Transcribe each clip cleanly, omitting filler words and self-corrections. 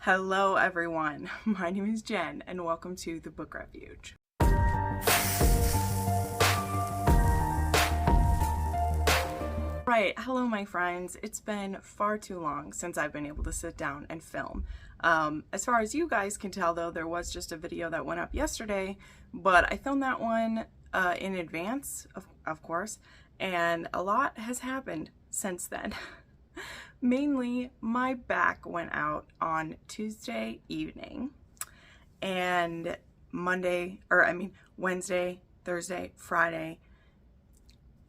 Hello everyone, my name is Jen and welcome to the Book Refuge. Right, hello my friends. It's been far too long since I've been able to sit down and film. As far as you guys can tell though, there was just a video that went up yesterday, but I filmed that one in advance, of course, and a lot has happened since then. Mainly, my back went out on Tuesday evening, and Wednesday, Thursday, Friday,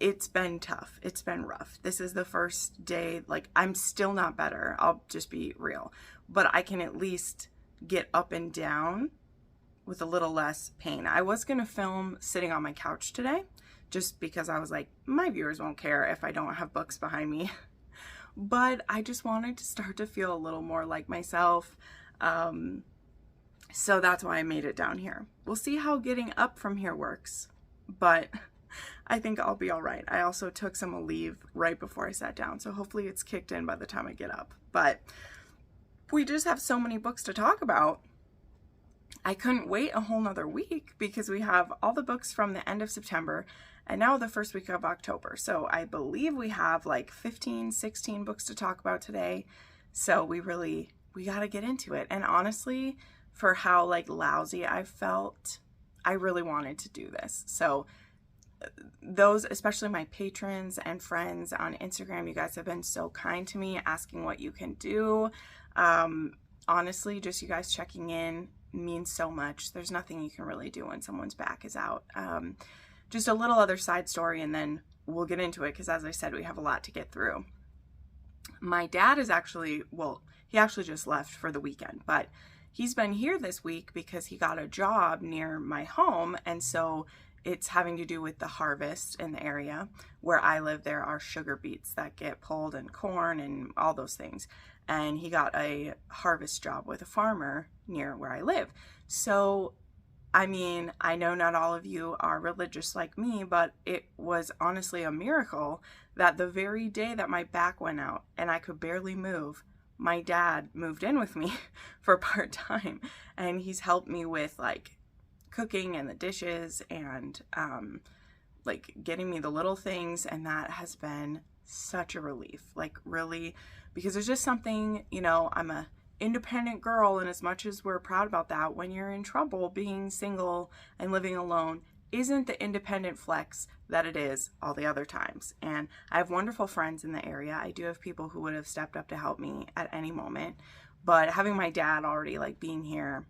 it's been tough. It's been rough. This is the first day, like, I'm still not better. I'll just be real. But I can at least get up and down with a little less pain. I was going to film sitting on my couch today, just because I was like, my viewers won't care if I don't have books behind me. But I just wanted to start to feel a little more like myself. So that's why I made it down here. We'll see how getting up from here works, but I think I'll be all right. I also took some leave right before I sat down, so hopefully it's kicked in by the time I get up. But we just have so many books to talk about. I couldn't wait a whole nother week because we have all the books from the end of September and now the first week of October. So I believe we have like 15, 16 books to talk about today. So we got to get into it. And honestly, for how like lousy I felt, I really wanted to do this. So those, especially my patrons and friends on Instagram, you guys have been so kind to me, asking what you can do. Honestly, just you guys checking in means so much. There's nothing you can really do when someone's back is out. Just a little other side story and then we'll get into it because, as I said, we have a lot to get through. My dad is actually, well, he actually just left for the weekend, but he's been here this week because he got a job near my home, and so it's having to do with the harvest in the area. Where I live, there are sugar beets that get pulled and corn and all those things. And he got a harvest job with a farmer near where I live. So, I mean, I know not all of you are religious like me, but it was honestly a miracle that the very day that my back went out and I could barely move, my dad moved in with me for part-time. And he's helped me with like cooking and the dishes and like getting me the little things, and that has been such a relief, like really, because there's just something, you know, I'm a independent girl, and as much as we're proud about that, when you're in trouble, being single and living alone isn't the independent flex that it is all the other times. And I have wonderful friends in the area. I do have people who would have stepped up to help me at any moment, but having my dad already like being here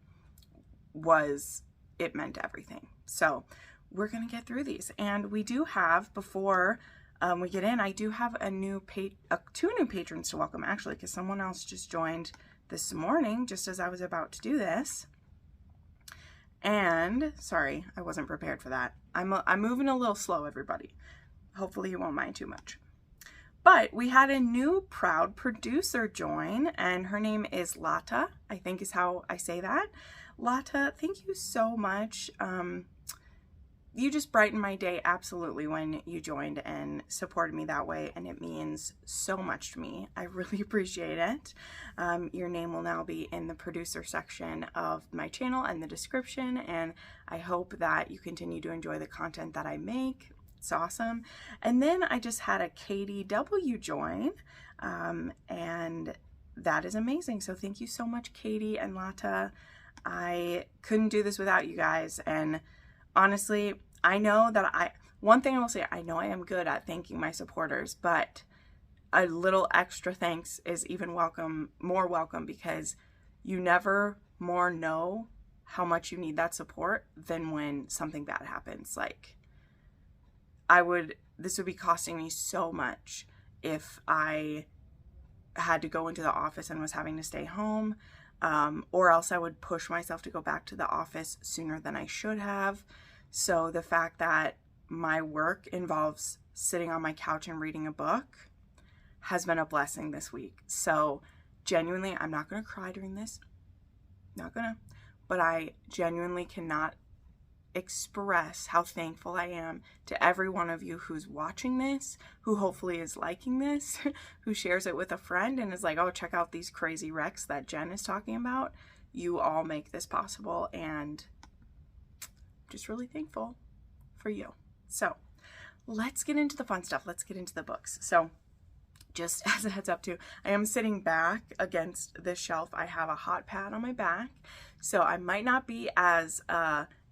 it meant everything. So we're gonna get through these, and we do have, before we get in, I do have two new patrons to welcome, actually, because someone else just joined this morning just as I was about to do this. And sorry, I wasn't prepared for that. I'm moving a little slow, everybody. Hopefully you won't mind too much. But we had a new proud producer join, and her name is Lata, I think is how I say that. Lata, thank you so much. You just brightened my day absolutely when you joined and supported me that way, and it means so much to me. I really appreciate it. Your name will now be in the producer section of my channel and the description, and I hope that you continue to enjoy the content that I make. It's awesome. And then I just had a Katie W join, and that is amazing. So thank you so much, Katie and Lata. I couldn't do this without you guys, and honestly, I know that one thing I will say, I know I am good at thanking my supporters, but a little extra thanks is even more welcome, because you never more know how much you need that support than when something bad happens. Like, this would be costing me so much if I had to go into the office and was having to stay home, or else I would push myself to go back to the office sooner than I should have. So the fact that my work involves sitting on my couch and reading a book has been a blessing this week. So genuinely, I'm not going to cry during this. Not gonna. But I genuinely cannot express how thankful I am to every one of you who's watching this, who hopefully is liking this, who shares it with a friend and is like, oh, check out these crazy wrecks that Jenn is talking about. You all make this possible, and I'm just really thankful for you. So let's get into the fun stuff. Let's get into the books. So just as a heads up too, I am sitting back against this shelf. I have a hot pad on my back, so I might not be as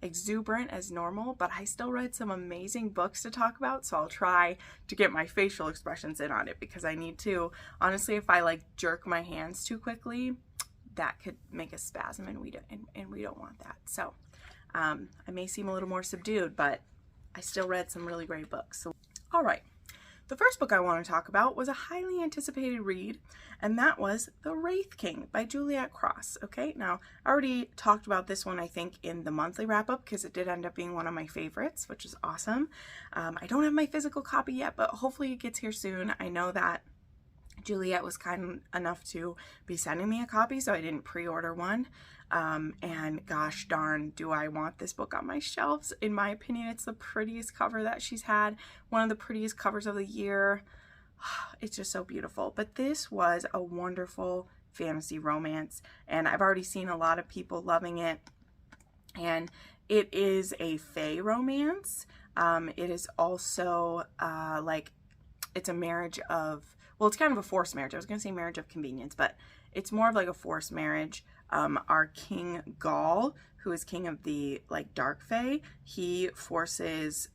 exuberant as normal, but I still read some amazing books to talk about, so I'll try to get my facial expressions in on it, because I need to. Honestly, if I like jerk my hands too quickly, that could make a spasm, and we don't want that. So I may seem a little more subdued, but I still read some really great books. So, all right. The first book I want to talk about was a highly anticipated read, and that was The Wraith King by Juliet Cross. Okay, now I already talked about this one, I think, in the monthly wrap-up, because it did end up being one of my favorites, which is awesome. I don't have my physical copy yet, but hopefully it gets here soon. I know that Juliet was kind enough to be sending me a copy, so I didn't pre-order one. And gosh darn, do I want this book on my shelves. In my opinion, it's the prettiest cover that she's had, one of the prettiest covers of the year. It's just so beautiful. But this was a wonderful fantasy romance, and I've already seen a lot of people loving it. And it is a fae romance. It is also like, it's a marriage of, well, it's kind of a forced marriage. I was going to say marriage of convenience, but it's more of like a forced marriage. Our King Gaul, who is king of the like dark fae, he forces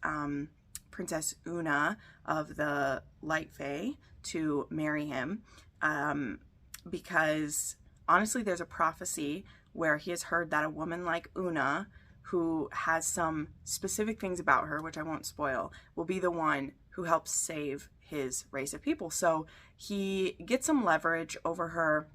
Princess Una of the light fae to marry him, because honestly there's a prophecy where he has heard that a woman like Una, who has some specific things about her, which I won't spoil, will be the one who helps save his race of people. So he gets some leverage over her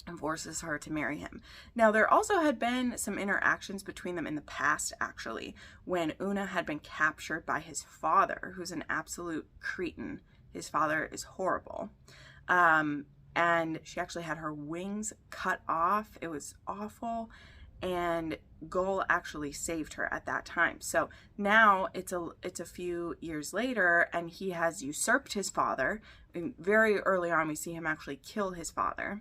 and forces her to marry him. Now, there also had been some interactions between them in the past, actually, when Una had been captured by his father, who's an absolute cretin. His father is horrible. And she actually had her wings cut off. It was awful. And Gaul actually saved her at that time. So now it's a few years later, and he has usurped his father. And very early on, we see him actually kill his father.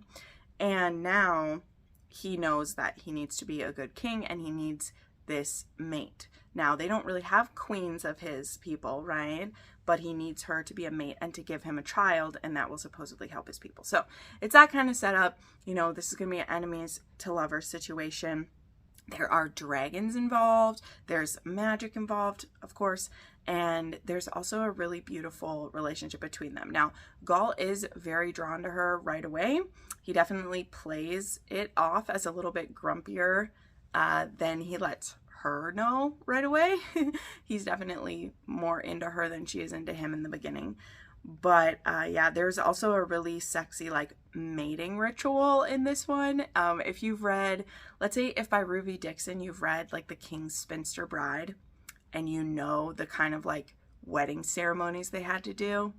And now he knows that he needs to be a good king, and he needs this mate. Now, they don't really have queens of his people, right? But he needs her to be a mate and to give him a child, and that will supposedly help his people. So it's that kind of setup. You know, this is going to be an enemies to lovers situation. There are dragons involved. There's magic involved, of course. And there's also a really beautiful relationship between them. Now, Gaul is very drawn to her right away. He definitely plays it off as a little bit grumpier than he lets her know right away. He's definitely more into her than she is into him in the beginning. But yeah, there's also a really sexy like mating ritual in this one. If you've read, let's say if by Ruby Dixon you've read like The King's Spinster Bride, and you know the kind of like wedding ceremonies they had to do,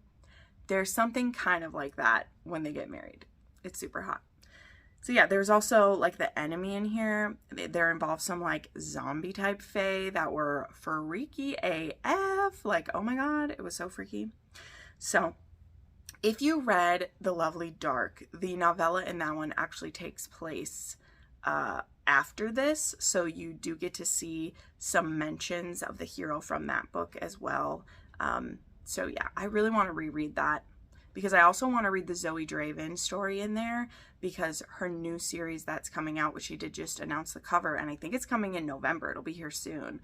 there's something kind of like that when they get married. It's super hot. So yeah, there's also like the enemy in here. There involved some like zombie type fae that were freaky AF. Like, oh my God, it was so freaky. So if you read The Lovely Dark, the novella in that one actually takes place after this, so you do get to see some mentions of the hero from that book as well. So yeah, I really want to reread that, because I also want to read the Zoe Draven story in there, because her new series that's coming out, which she did just announce the cover, and I think it's coming in November, it'll be here soon,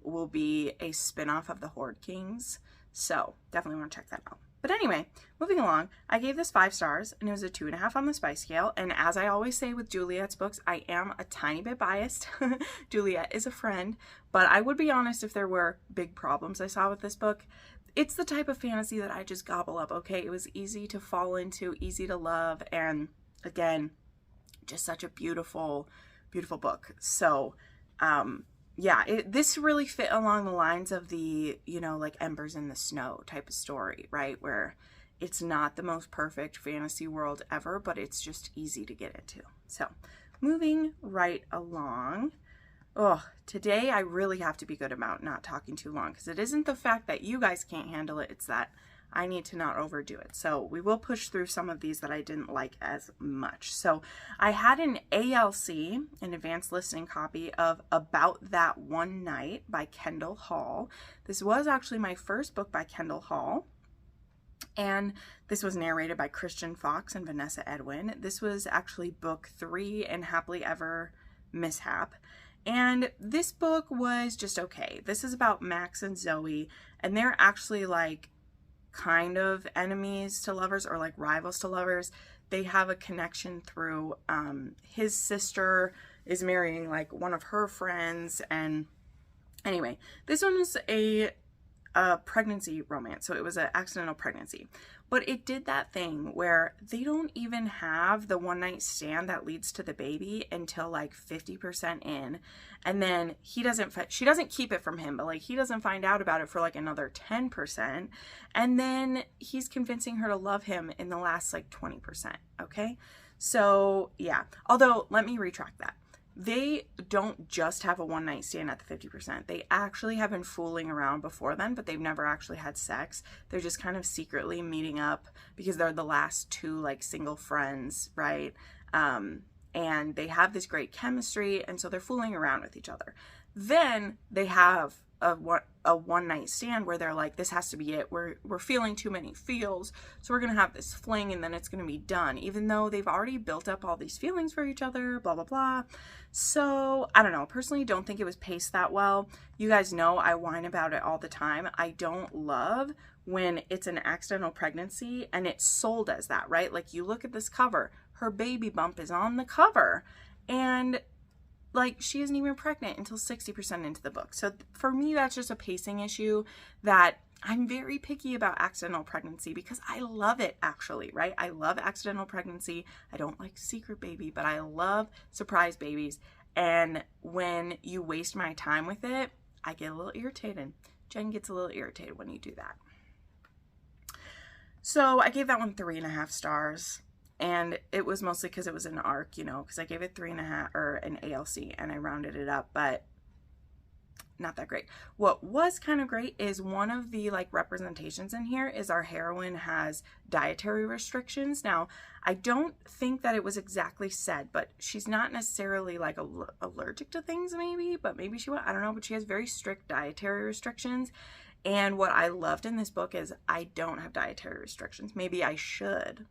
will be a spin-off of the Horde Kings. So definitely want to check that out. But anyway, moving along, I gave this 5 stars, and it was a 2.5 on the spice scale. And as I always say with Juliet's books, I am a tiny bit biased. Juliet is a friend, but I would be honest if there were big problems I saw with this book. It's the type of fantasy that I just gobble up, okay? It was easy to fall into, easy to love, and again, just such a beautiful, beautiful book. So, yeah, this really fit along the lines of the, you know, like Embers in the Snow type of story, right? Where it's not the most perfect fantasy world ever, but it's just easy to get into. So moving right along, Oh, today I really have to be good about not talking too long, because it isn't the fact that you guys can't handle it, it's that I need to not overdo it. So we will push through some of these that I didn't like as much. So I had an ALC, an advanced listening copy of About That One Night by Kendall Hall. This was actually my first book by Kendall Hall. And this was narrated by Christian Fox and Vanessa Edwin. This was actually book 3 in Happily Ever Mishap. And this book was just okay. This is about Max and Zoe, and they're actually like kind of enemies to lovers, or like rivals to lovers. They have a connection through his sister is marrying like one of her friends. And anyway, this one was a pregnancy romance, so it was an accidental pregnancy, but it did that thing where they don't even have the one night stand that leads to the baby until like 50% in, and then she doesn't keep it from him, but like he doesn't find out about it for like another 10%, and then he's convincing her to love him in the last like 20%. Okay, so yeah, although let me retract that. They don't just have a one night stand at the 50%. They actually have been fooling around before then, but they've never actually had sex. They're just kind of secretly meeting up because they're the last two like single friends, right? And they have this great chemistry, and so they're fooling around with each other. Then they have a one night stand where they're like, this has to be it. We're feeling too many feels, so we're gonna have this fling and then it's gonna be done, even though they've already built up all these feelings for each other, blah blah blah. So I don't know, personally don't think it was paced that well. You guys know I whine about it all the time. I don't love when it's an accidental pregnancy and it's sold as that, right? Like, you look at this cover, her baby bump is on the cover, and like, she isn't even pregnant until 60% into the book. So for me, that's just a pacing issue that I'm very picky about accidental pregnancy, because I love it actually, right? I love accidental pregnancy. I don't like secret baby, but I love surprise babies. And when you waste my time with it, I get a little irritated. Jen gets a little irritated when you do that. So I gave that one 3.5 stars. And it was mostly because it was an arc, you know, because I gave it 3.5, or an ALC, and I rounded it up, but not that great. What was kind of great is one of the like representations in here is our heroine has dietary restrictions. Now, I don't think that it was exactly said, but she's not necessarily like allergic to things maybe, but maybe she was, I don't know, but she has very strict dietary restrictions. And what I loved in this book is I don't have dietary restrictions. Maybe I should.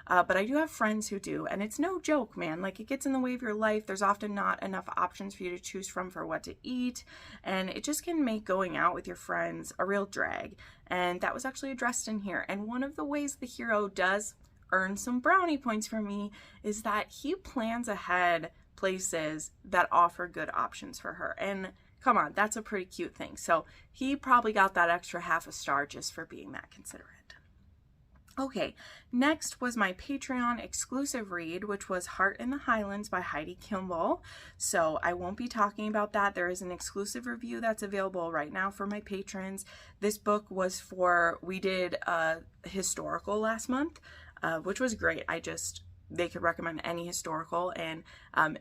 But I do have friends who do, and it's no joke, man. Like, it gets in the way of your life. There's often not enough options for you to choose from for what to eat, and it just can make going out with your friends a real drag. And that was actually addressed in here. And one of the ways the hero does earn some brownie points for me is that he plans ahead places that offer good options for her. And come on, that's a pretty cute thing. So he probably got that extra 0.5 star just for being that considerate. Okay, next was my Patreon exclusive read, which was Heart in the Highlands by Heidi Kimball. So I won't be talking about that. There is an exclusive review that's available right now for my patrons. This book was we did historical last month, which was great. They could recommend any historical, and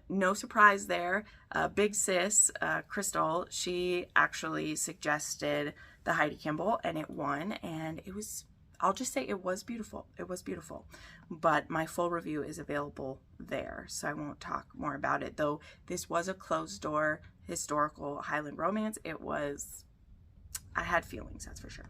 no surprise there. Big sis, Crystal, she actually suggested the Heidi Kimball, and it won, and it was, I'll just say it was beautiful. It was beautiful. But my full review is available there, so I won't talk more about it. Though this was a closed door historical Highland romance, I had feelings, that's for sure.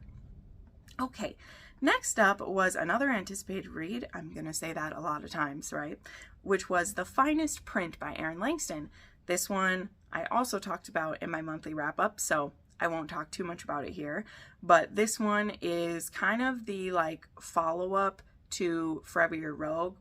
Okay, next up was another anticipated read. I'm going to say that a lot of times, right? Which was The Finest Print by Erin Langston. This one I also talked about in my monthly wrap-up, so I won't talk too much about it here, but this one is kind of the like follow-up to Forever Your Rogue.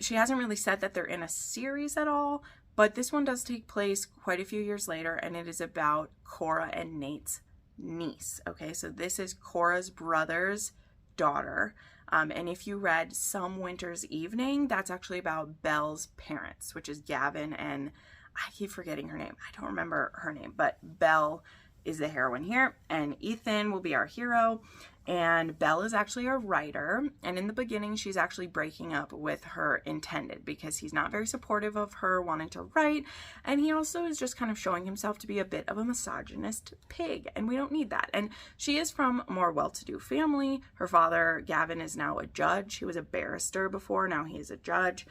She hasn't really said that they're in a series at all, but this one does take place quite a few years later, and it is about Cora and Nate's niece. Okay, so this is Cora's brother's daughter, and if you read Some Winter's Evening, that's actually about Belle's parents, which is Gavin and I keep forgetting her name. I don't remember her name, but Belle is the heroine here, and Ethan will be our hero. And Belle is actually a writer, and in the beginning she's actually breaking up with her intended because he's not very supportive of her wanting to write, and he also is just kind of showing himself to be a bit of a misogynist pig, and we don't need that. And she is from a more well-to-do family. Her father, Gavin, is now a judge. He was a barrister before, now he is a judge,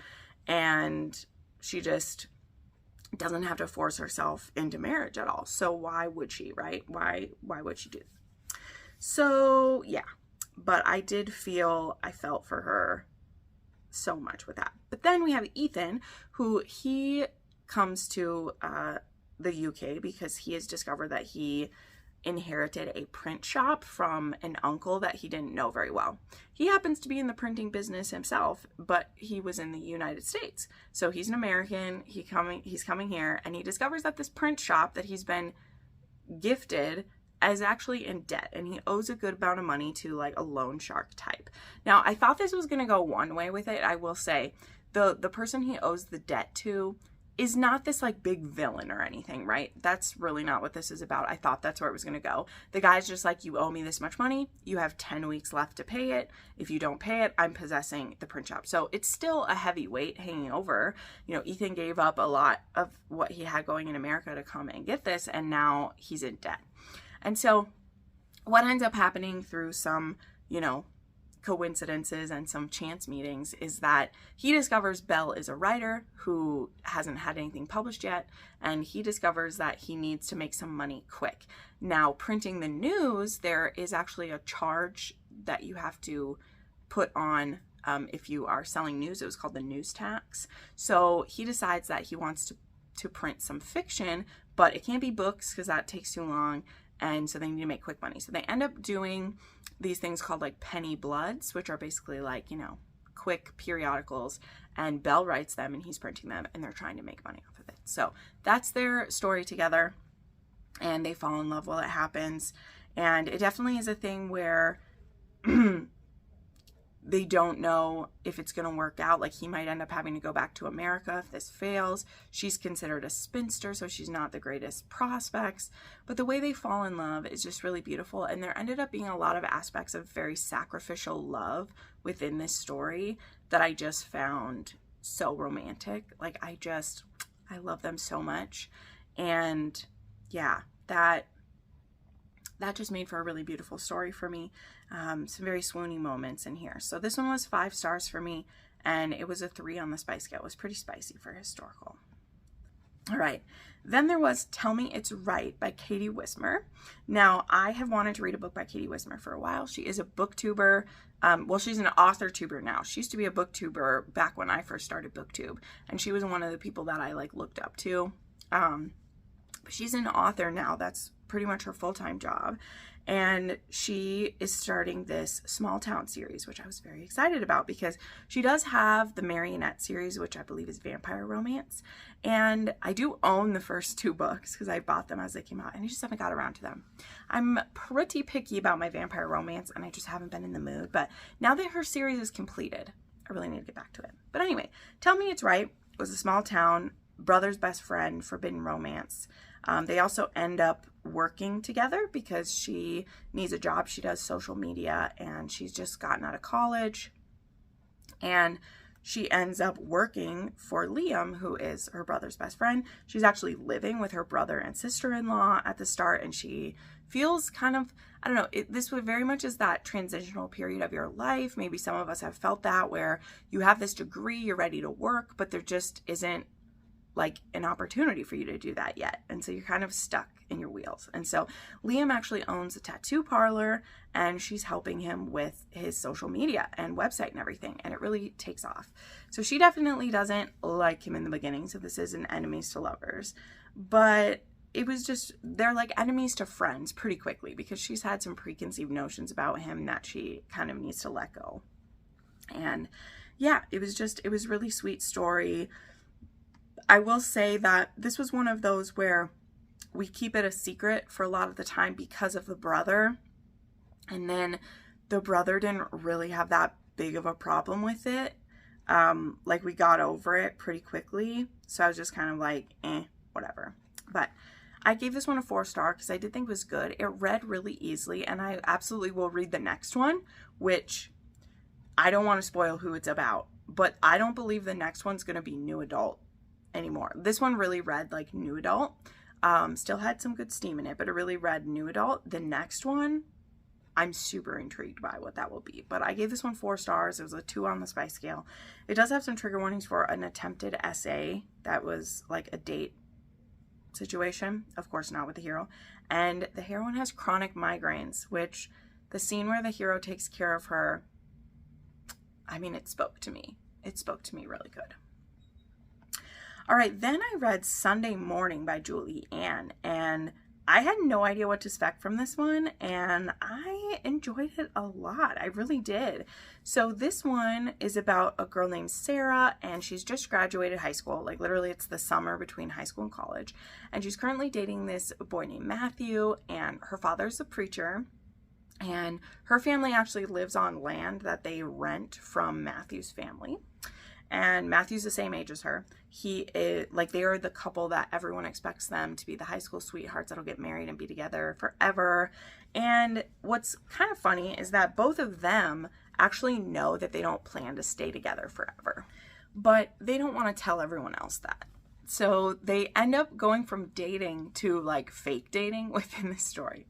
and she just doesn't have to force herself into marriage at all. So why would she, right? Why would she do that? So yeah, but I felt for her so much with that. But then we have Ethan, who he comes to the UK because he has discovered that he inherited a print shop from an uncle that he didn't know very well. He happens to be in the printing business himself, but he was in the United States. So he's an American, he's coming here, and he discovers that this print shop that he's been gifted is actually in debt, and he owes a good amount of money to like a loan shark type. Now, I thought this was going to go one way with it. I will say the person he owes the debt to is not this like big villain or anything, right? That's really not what this is about. I thought that's where it was going to go. The guy's just like, you owe me this much money. You have 10 weeks left to pay it. If you don't pay it, I'm possessing the print shop. So it's still a heavy weight hanging over. You know, Ethan gave up a lot of what he had going in America to come and get this, and now he's in debt. And so what ends up happening through some, you know, coincidences and some chance meetings is that he discovers Belle is a writer who hasn't had anything published yet, and he discovers that he needs to make some money quick. Now, printing the news, there is actually a charge that you have to put on if you are selling news. It was called the news tax. So he decides that he wants to print some fiction, but it can't be books because that takes too long. And so they need to make quick money. So they end up doing these things called like penny bloods, which are basically like, you know, quick periodicals. And Belle writes them and he's printing them, and they're trying to make money off of it. So that's their story together. And they fall in love while it happens. And it definitely is a thing where they don't know if it's going to work out. Like, he might end up having to go back to America if this fails. She's considered a spinster, so she's not the greatest prospects. But the way they fall in love is just really beautiful. And there ended up being a lot of aspects of very sacrificial love within this story that I just found so romantic. Like, I love them so much. And yeah, that just made for a really beautiful story for me. Some very swoony moments in here. So this one was 5 stars for me, and it was a 3 on the spice scale. It was pretty spicy for historical. All right. Then there was Tell Me It's Right by Katie Wismer. Now, I have wanted to read a book by Katie Wismer for a while. She is a booktuber. Well, she's an author tuber now. She used to be a booktuber back when I first started BookTube, and she was one of the people that I looked up to. But she's an author now. That's pretty much her full-time job. And she is starting this small town series, which I was very excited about because she does have the Marionette series, which I believe is Vampire Romance. And I do own the first 2 books because I bought them as they came out, and I just haven't got around to them. I'm pretty picky about my Vampire Romance, and I just haven't been in the mood. But now that her series is completed, I really need to get back to it. But anyway, Tell Me It's Right was a small town, brother's best friend, forbidden romance. They also end up working together because she needs a job. She does social media, and she's just gotten out of college, and she ends up working for Liam, who is her brother's best friend. She's actually living with her brother and sister-in-law at the start, and she feels kind of, I don't know, this would very much is that transitional period of your life. Maybe some of us have felt that, where you have this degree, you're ready to work, but there just isn't like an opportunity for you to do that yet. And so you're kind of stuck in your wheels. And so Liam actually owns a tattoo parlor, and she's helping him with his social media and website and everything. And it really takes off. So she definitely doesn't like him in the beginning. So this isn't enemies to lovers, but it was just, they're like enemies to friends pretty quickly because she's had some preconceived notions about him that she kind of needs to let go. And yeah, it was really sweet story. I will say that this was one of those where we keep it a secret for a lot of the time because of the brother. And then the brother didn't really have that big of a problem with it. We got over it pretty quickly. So I was just kind of like, whatever. But I gave this one a 4-star because I did think it was good. It read really easily, and I absolutely will read the next one, which I don't want to spoil who it's about, but I don't believe the next one's going to be new adult anymore. This one really read like new adult. Still had some good steam in it, but it really read new adult. The next one, I'm super intrigued by what that will be. But I gave this one 4 stars. It was a 2 on the spice scale. It does have some trigger warnings for an attempted SA that was like a date situation. Of course, not with the hero. And the heroine has chronic migraines, which the scene where the hero takes care of her, I mean, it spoke to me. It spoke to me really good. All right, then I read Sunday Morning by Julie Ann, and I had no idea what to expect from this one, and I enjoyed it a lot. I really did. So this one is about a girl named Sarah, and she's just graduated high school. Like literally it's the summer between high school and college. And she's currently dating this boy named Matthew, and her father's a preacher. And her family actually lives on land that they rent from Matthew's family. And Matthew's the same age as her. He is like, they are the couple that everyone expects them to be, the high school sweethearts that'll get married and be together forever. And what's kind of funny is that both of them actually know that they don't plan to stay together forever, but they don't want to tell everyone else that. So they end up going from dating to like fake dating within the story.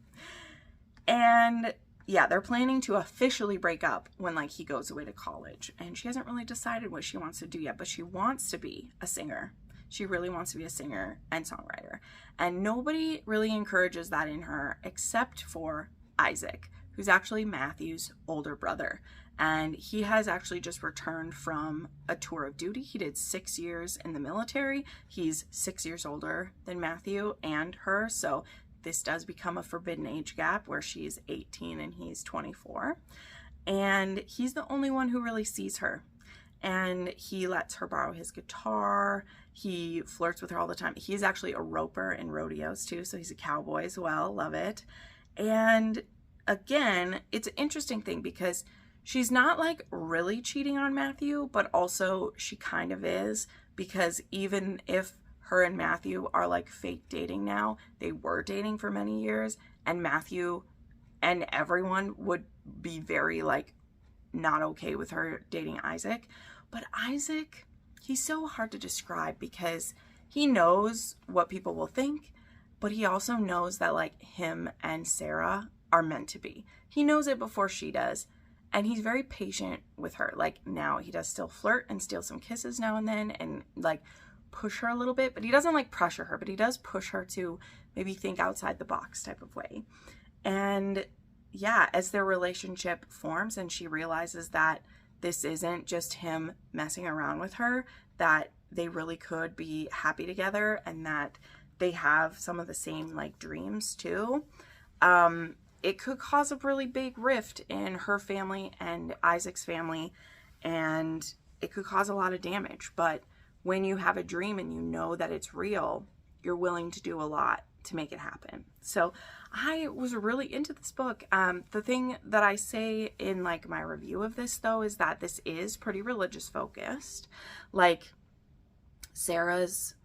And yeah, they're planning to officially break up when like he goes away to college, and she hasn't really decided what she wants to do yet, but she wants to be a singer. She really wants to be a singer and songwriter, and nobody really encourages that in her except for Isaac, who's actually Matthew's older brother. And he has actually just returned from a tour of duty. He did 6 years in the military. He's 6 years older than Matthew and her, so this does become a forbidden age gap where she's 18 and he's 24. And he's the only one who really sees her. And he lets her borrow his guitar. He flirts with her all the time. He's actually a roper in rodeos too, so he's a cowboy as well. Love it. And again, it's an interesting thing because she's not like really cheating on Matthew, but also she kind of is, because even if her and Matthew are like fake dating now, they were dating for many years, and Matthew and everyone would be very like not okay with her dating Isaac. But Isaac, he's so hard to describe because he knows what people will think, but he also knows that like him and Sarah are meant to be. He knows it before she does, and he's very patient with her. Like now he does still flirt and steal some kisses now and then and like push her a little bit, but he doesn't like pressure her, but he does push her to maybe think outside the box type of way. And yeah, as their relationship forms and she realizes that this isn't just him messing around with her, that they really could be happy together and that they have some of the same like dreams too, it could cause a really big rift in her family and Isaac's family, and it could cause a lot of damage. But when you have a dream and you know that it's real, you're willing to do a lot to make it happen. So I was really into this book. The thing that I say in like my review of this though is that this is pretty religious focused. Like Sarah's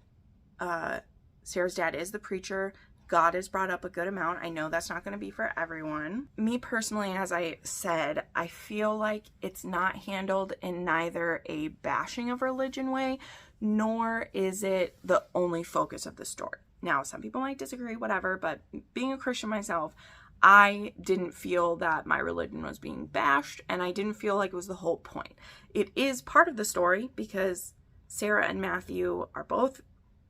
dad is the preacher. God is brought up a good amount. I know that's not going to be for everyone. Me personally, as I said, I feel like it's not handled in neither a bashing of religion way, nor is it the only focus of the story. Now, some people might disagree, whatever, but being a Christian myself, I didn't feel that my religion was being bashed, and I didn't feel like it was the whole point. It is part of the story because Sarah and Matthew are both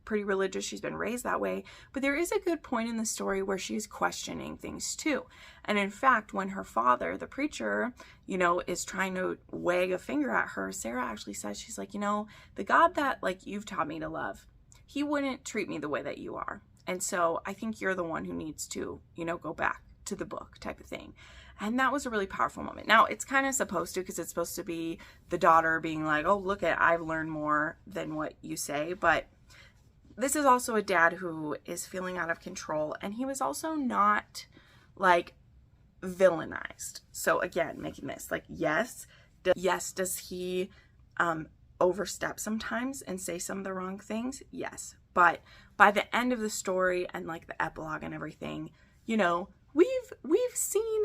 pretty religious. She's been raised that way, but there is a good point in the story where she's questioning things too. And in fact, when her father, the preacher, is trying to wag a finger at her, Sarah actually says, she's like, the God that like you've taught me to love, he wouldn't treat me the way that you are. And so I think you're the one who needs to, go back to the book type of thing. And that was a really powerful moment. Now it's kind of supposed to, because it's supposed to be the daughter being like, oh, look at, I've learned more than what you say. But this is also a dad who is feeling out of control, and he was also not like villainized. So again, making this like, yes, does he overstep sometimes and say some of the wrong things? Yes. But by the end of the story and like the epilogue and everything, you know, we've seen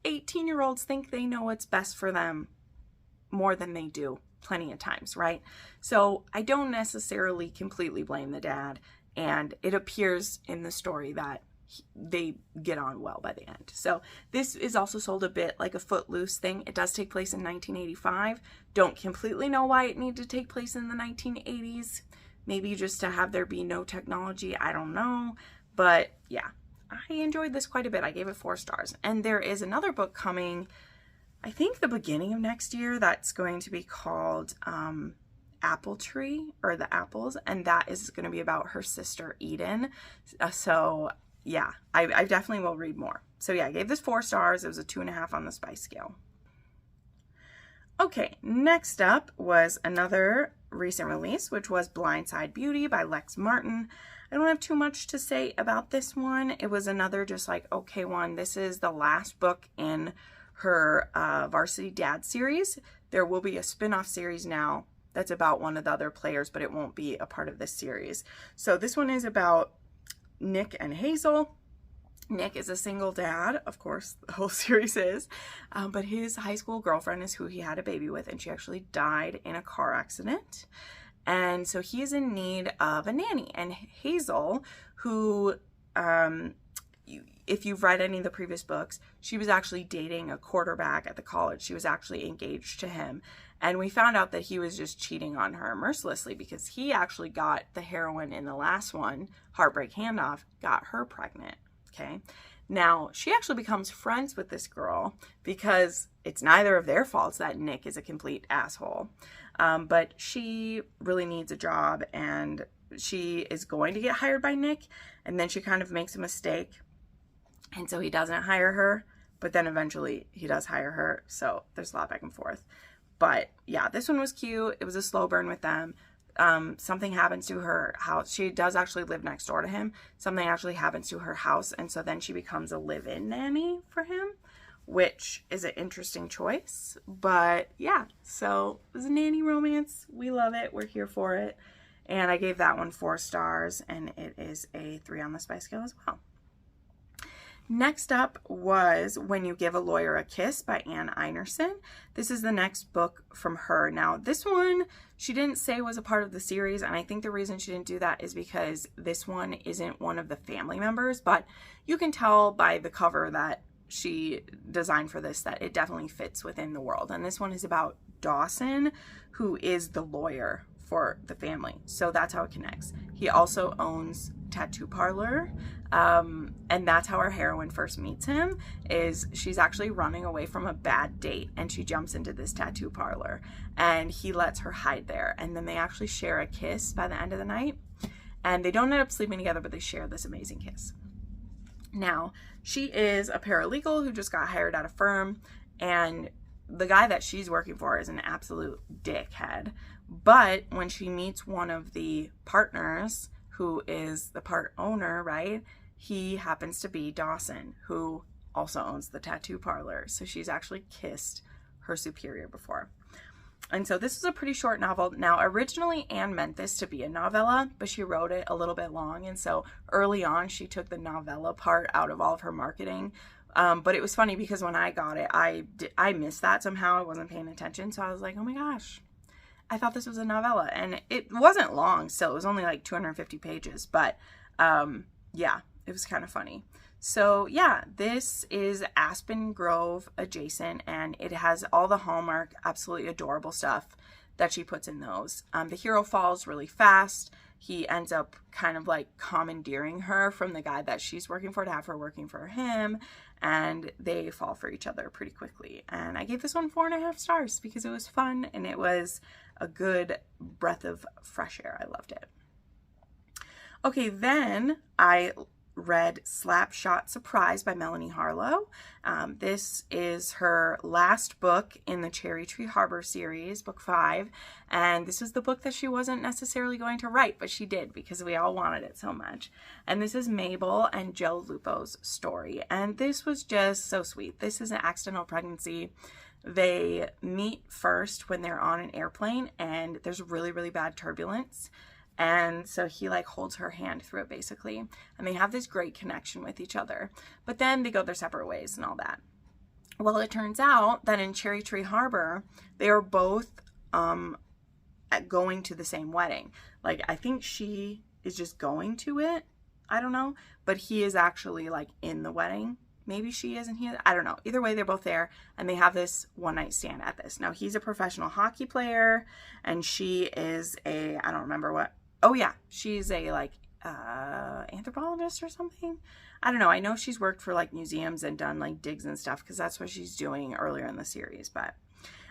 18-year-olds think they know what's best for them more than they do plenty of times, right? So I don't necessarily completely blame the dad, and it appears in the story that they get on well by the end. So this is also sold a bit like a Footloose thing. It does take place in 1985. Don't completely know why it needed to take place in the 1980s. Maybe just to have there be no technology. I don't know. But yeah, I enjoyed this quite a bit. I gave it 4 stars. And there is another book coming, I think the beginning of next year, that's going to be called Apple Tree, or The Apples. And that is going to be about her sister Eden. So yeah, I definitely will read more. So yeah, I gave this 4 stars. It was a 2.5 on the spice scale. Okay, next up was another recent release, which was Blindside Beauty by Lex Martin. I don't have too much to say about this one. It was another just like okay one. This is the last book in her Varsity Dad series. There will be a spin-off series now that's about one of the other players, but it won't be a part of this series. So this one is about Nick and Hazel. Nick is a single dad, of course, the whole series is, but his high school girlfriend is who he had a baby with, and she actually died in a car accident. And so he is in need of a nanny. And Hazel, who, if you've read any of the previous books, she was actually dating a quarterback at the college. She was actually engaged to him. And we found out that he was just cheating on her mercilessly because he actually got the heroine in the last one, Heartbreak Handoff, got her pregnant. Okay. Now, she actually becomes friends with this girl because it's neither of their faults that Nick is a complete asshole. But she really needs a job, and she is going to get hired by Nick, and then she kind of makes a mistake. And so he doesn't hire her, but then eventually he does hire her. So there's a lot back and forth. But yeah, this one was cute. It was a slow burn with them. Something happens to her house. She does actually live next door to him. Something actually happens to her house. And so then she becomes a live-in nanny for him, which is an interesting choice. But yeah, so it was a Nanny Romance. We love it. We're here for it. And I gave that one 4 stars, and it is a 3 on the spice scale as well. Next up was When You Give a Lawyer a Kiss by Ann Einerson. This is the next book from her. Now, this one she didn't say was a part of the series, and I think the reason she didn't do that is because this one isn't one of the family members, but you can tell by the cover that she designed for this that it definitely fits within the world. And this one is about Dawson, who is the lawyer for the family. So that's how it connects. He also owns tattoo parlor, and that's how our heroine first meets him. Is she's actually running away from a bad date, and she jumps into this tattoo parlor, and he lets her hide there, and then they actually share a kiss by the end of the night, and they don't end up sleeping together, but they share this amazing kiss. Now, she is a paralegal who just got hired at a firm, and the guy that she's working for is an absolute dickhead. But when she meets one of the partners, who is the part owner, right? He happens to be Dawson, who also owns the tattoo parlor. So she's actually kissed her superior before. And so this is a pretty short novel. Now, originally Anne meant this to be a novella, but she wrote it a little bit long. And so early on, she took the novella part out of all of her marketing. But it was funny because when I got it, I missed that somehow. I wasn't paying attention. So I was like, oh my gosh, I thought this was a novella. And it wasn't long still. It was only like 250 pages. But yeah, it was kind of funny. So yeah, this is Aspen Grove adjacent, and it has all the Hallmark, absolutely adorable stuff that she puts in those. The hero falls really fast. He ends up kind of like commandeering her from the guy that she's working for to have her working for him, and they fall for each other pretty quickly. And I gave this one 4.5 stars because it was fun and it was a good breath of fresh air. I loved it. Okay, then I read Slapshot Surprise by Melanie Harlow. This is her last book in the Cherry Tree Harbor series, book 5, and this is the book that she wasn't necessarily going to write, but she did because we all wanted it so much. And this is Mabel and Joe Lupo's story, and this was just so sweet. This is an accidental pregnancy. They meet first when they're on an airplane, and there's really, really bad turbulence. And so he like holds her hand through it basically. And they have this great connection with each other. But then they go their separate ways and all that. Well, it turns out that in Cherry Tree Harbor, they are both going to the same wedding. Like, I think she is just going to it. I don't know. But he is actually like in the wedding. Maybe she is and he is. I don't know. Either way, they're both there and they have this one night stand at this. Now, he's a professional hockey player and she is a, I don't remember what. Oh, yeah. She's a like anthropologist or something. I don't know. I know she's worked for like museums and done like digs and stuff because that's what she's doing earlier in the series. But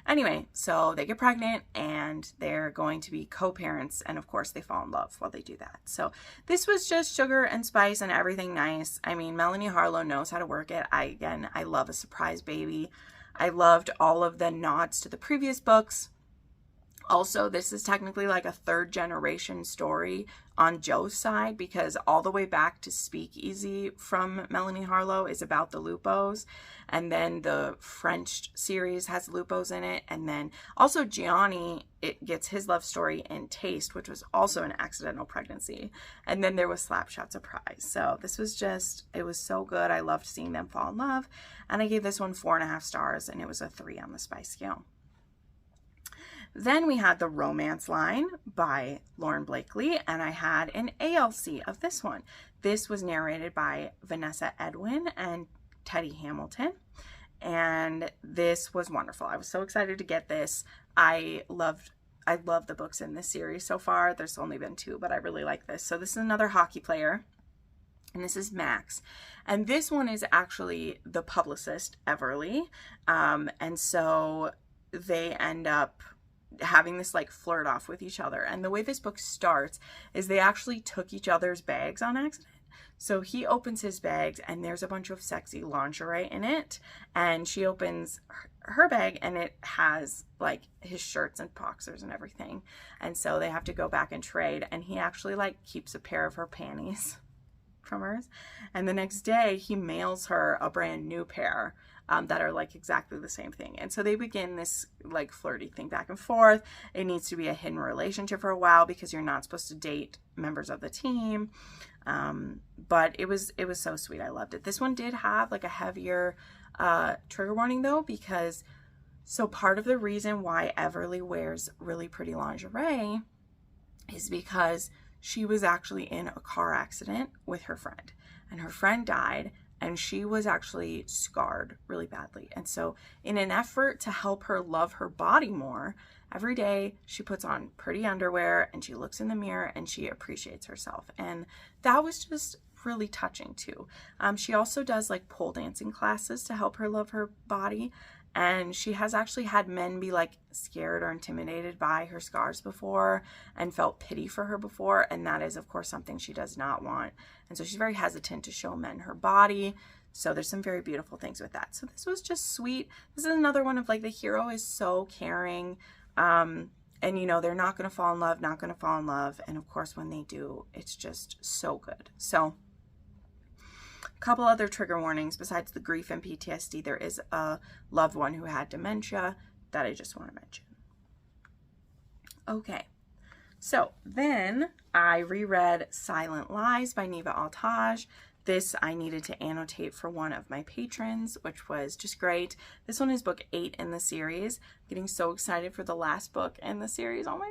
anyway, so they get pregnant and they're going to be co-parents. And of course, they fall in love while they do that. So this was just sugar and spice and everything nice. I mean, Melanie Harlow knows how to work it. I love a surprise baby. I loved all of the nods to the previous books. Also, this is technically like a third generation story on Joe's side because all the way back to Speakeasy from Melanie Harlow is about the Lupos. And then the French series has Lupos in it. And then also Gianni, it gets his love story in Taste, which was also an accidental pregnancy. And then there was Slapshot Surprise. So this was just, it was so good. I loved seeing them fall in love. And I gave this one 4.5 stars and it was a 3 on the spice scale. Then we had the romance line by Lauren Blakely, and I had an ALC of this one. This was narrated by Vanessa Edwin and Teddy Hamilton, and this was wonderful. I was so excited to get this. I love the books in this series so far. There's only been 2, but I really like this. So this is another hockey player, and this is Max. And this one is actually the publicist, Everly, and so they end up having this like flirt off with each other. And the way this book starts is they actually took each other's bags on accident. So he opens his bags and there's a bunch of sexy lingerie in it. And she opens her bag and it has like his shirts and boxers and everything. And so they have to go back and trade. And he actually like keeps a pair of her panties from hers. And the next day he mails her a brand new pair that are like exactly the same thing. And so they begin this like flirty thing back and forth. It needs to be a hidden relationship for a while because you're not supposed to date members of the team. But it was so sweet. I loved it. This one did have like a heavier trigger warning though, because so part of the reason why Everly wears really pretty lingerie is because she was actually in a car accident with her friend and her friend died. And she was actually scarred really badly. And so in an effort to help her love her body more, every day she puts on pretty underwear and she looks in the mirror and she appreciates herself. And that was just really touching too. She also does like pole dancing classes to help her love her body. And she has actually had men be like scared or intimidated by her scars before and felt pity for her before. And that is, of course, something she does not want. And so she's very hesitant to show men her body. So there's some very beautiful things with that. So this was just sweet. This is another one of like the hero is so caring. And, you know, they're not going to fall in love, not going to fall in love. And of course, when they do, it's just so good. So couple other trigger warnings besides the grief and PTSD. There is a loved one who had dementia that I just want to mention. Okay, so then I reread Silent Lies by Neva Altaj. This I needed to annotate for one of my patrons, which was just great. This one is book 8 in the series. I'm getting so excited for the last book in the series. Oh my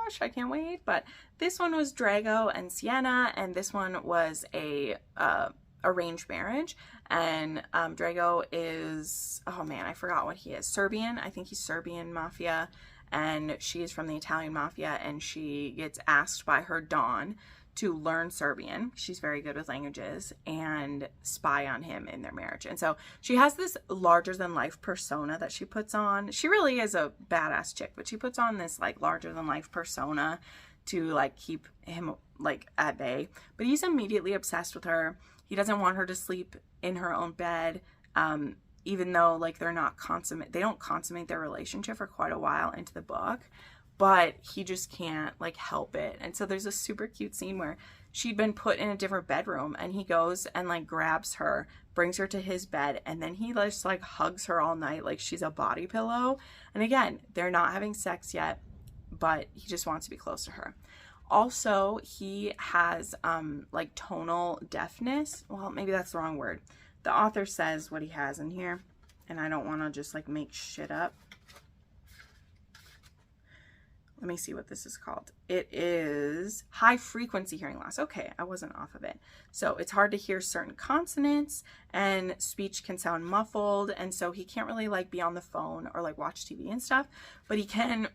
gosh, I can't wait. But this one was Drago and Sienna, and this one was a arranged marriage. And Drago is, oh man, I forgot what he is. Serbian. I think he's Serbian mafia. And she is from the Italian mafia. And she gets asked by her Dawn to learn Serbian. She's very good with languages and spy on him in their marriage. And so she has this larger than life persona that she puts on. She really is a badass chick, but she puts on this like larger than life persona to like keep him like at bay. But he's immediately obsessed with her. He doesn't want her to sleep in her own bed, even though like they don't consummate their relationship for quite a while into the book, but he just can't like help it. And so there's a super cute scene where she'd been put in a different bedroom and he goes and like grabs her, brings her to his bed, and then he just like hugs her all night like she's a body pillow. And again, they're not having sex yet, but he just wants to be close to her. Also, he has like tonal deafness. Well, maybe that's the wrong word. The author says what he has in here, and I don't want to just like make shit up. Let me see what this is called. It is high frequency hearing loss. Okay, I wasn't off of it. So it's hard to hear certain consonants, and speech can sound muffled, and so he can't really like be on the phone or like watch TV and stuff, but he can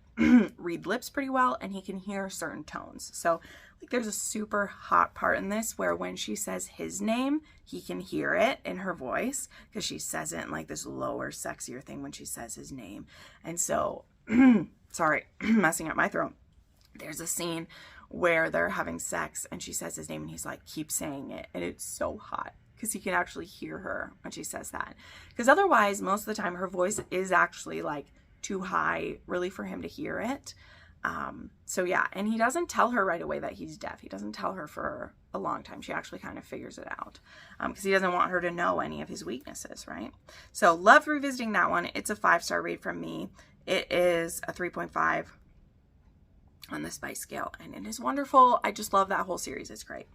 read lips pretty well, and he can hear certain tones. So like there's a super hot part in this where when she says his name, he can hear it in her voice because she says it in like this lower, sexier thing when she says his name. And so sorry, messing up my throat. There's a scene where they're having sex and she says his name and he's like, keep saying it. And it's so hot because he can actually hear her when she says that. Because otherwise, most of the time, her voice is actually like too high really for him to hear it. So yeah, and he doesn't tell her right away that he's deaf. He doesn't tell her for a long time. She actually kind of figures it out because he doesn't want her to know any of his weaknesses, right? So loved revisiting that one. It's a 5-star read from me. It is a 3.5 on the spice scale, and it is wonderful. I just love that whole series. It's great.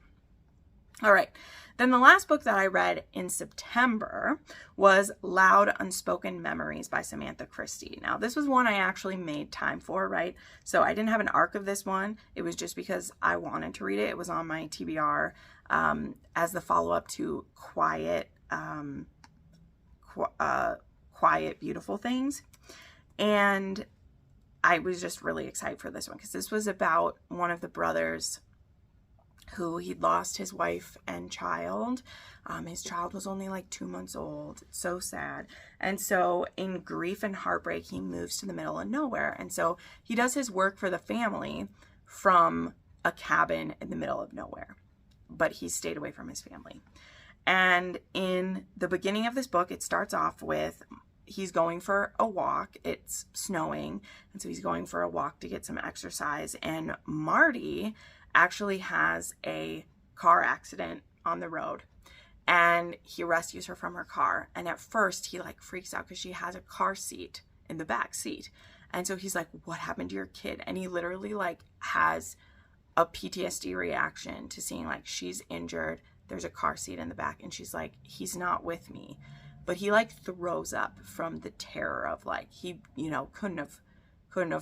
All right. Then the last book that I read in September was Loud Unspoken Memories by Samantha Christie. Now, this was one I actually made time for, right? So I didn't have an arc of this one. It was just because I wanted to read it. It was on my TBR as the follow-up to Quiet, Beautiful Things. And I was just really excited for this one because this was about one of the brothers who he'd lost his wife and child. His child was only like 2 months old. So sad. And so in grief and heartbreak, he moves to the middle of nowhere. And so he does his work for the family from a cabin in the middle of nowhere. But he stayed away from his family. And in the beginning of this book, it starts off with he's going for a walk. It's snowing. And so he's going for a walk to get some exercise. And Marty actually has a car accident on the road. And he rescues her from her car. And at first he like freaks out because she has a car seat in the back seat. And so he's like, what happened to your kid? And he literally like has a PTSD reaction to seeing like she's injured. There's a car seat in the back. And she's like, he's not with me. But he like throws up from the terror of like, he, you know, couldn't have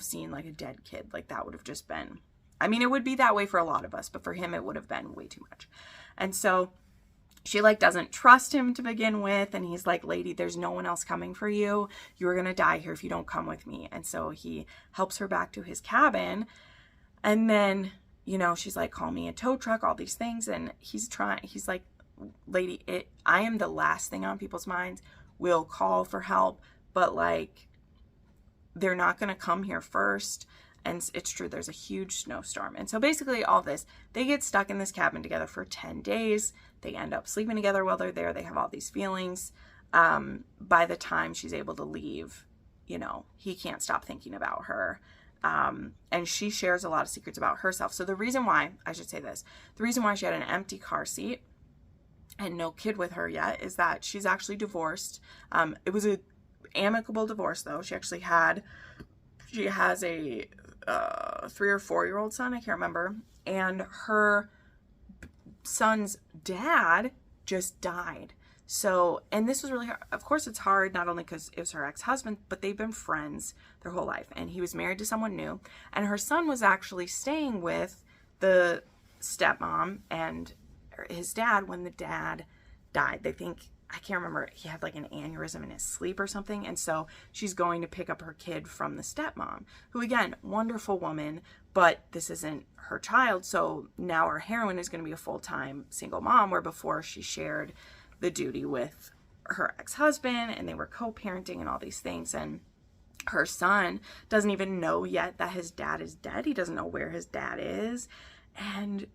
seen like a dead kid. Like that would have just been, I mean, it would be that way for a lot of us, but for him, it would have been way too much. And so she like doesn't trust him to begin with. And he's like, lady, there's no one else coming for you. You're going to die here if you don't come with me. And so he helps her back to his cabin. And then, you know, she's like, call me a tow truck, all these things. And he's like, lady, I am the last thing on people's minds. We'll call for help, but like, they're not going to come here first. And it's true, there's a huge snowstorm. And so basically all this, they get stuck in this cabin together for 10 days. They end up sleeping together while they're there. They have all these feelings. By the time she's able to leave, you know, he can't stop thinking about her. And she shares a lot of secrets about herself. So the reason why, I should say this, the reason why she had an empty car seat and no kid with her yet is that she's actually divorced. It was an amicable divorce though. She has a 3 or 4 year old son, I can't remember, and her son's dad just died. So, and this was really hard. Of course it's hard, not only because it was her ex-husband, but they've been friends their whole life, and he was married to someone new, and her son was actually staying with the stepmom and his dad when the dad died. They think, I can't remember, he had like an aneurysm in his sleep or something. And so she's going to pick up her kid from the stepmom, who again, wonderful woman, but this isn't her child. So now our heroine is going to be a full-time single mom, where before she shared the duty with her ex-husband and they were co-parenting and all these things. And her son doesn't even know yet that his dad is dead. He doesn't know where his dad is. And